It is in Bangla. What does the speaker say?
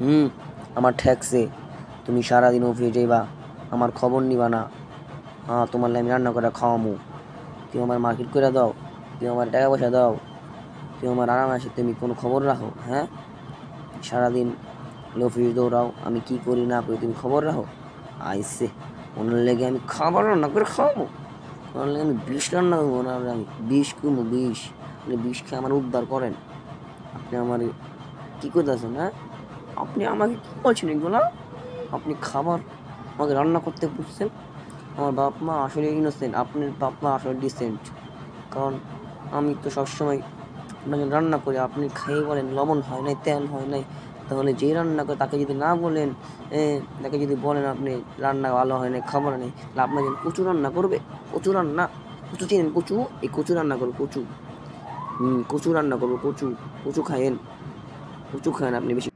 হুম, আমার ঠেকছে। তুমি সারাদিন অফিসে যাইবা, আমার খবর নিবা না। হ্যাঁ, তোমার লাই আমি রান্না করে খাওয়ামু। তুমি আমার মার্কেট করে দাও, তুমি আমার টাকা পয়সা দাও, তুমি আমার আরাম আসে, তুমি কোনো খবর রাখো? হ্যাঁ, সারাদিন অফিস দৌড়াও, আমি কি করি না করি তুমি খবর রাখো? আইসে, ওনার লেগে আমি খাবার রান্না করে খাওয়াবো? ওনার লেগে আমি বিষ রান্না করবো? ওনার লেগে আমি বিষ কিনবো? বিষ? আপনি বিষ খেয়ে আমার উদ্ধার করেন। আপনি আমার কি করতেছেন? হ্যাঁ, আপনি আমাকে কি বলছেন এগুলা? আপনি খাবার আমাকে রান্না করতে বলছেন? আমার বাপ মা আসলে ইনোসেন্ট, আপনার বাপ মা আসলে ডিসেন্ট। কারণ আমি তো সবসময় আপনাকে রান্না করে আপনি খেয়ে বলেন লবণ হয় নাই, তেল হয় নাই। তাহলে যেই রান্না করে তাকে যদি না বলেন, তাকে যদি বলেন আপনি রান্না ভালো হয় নাই, খাবার নেই, তাহলে আপনার জন্য কচু রান্না করবে। কচু রান্না, কচু চিনেন? কচু, এই কচু রান্না করবো, কচু। কচু রান্না করবো, কচু। কচু খায়েন, কচু খায়েন আপনি বেশি।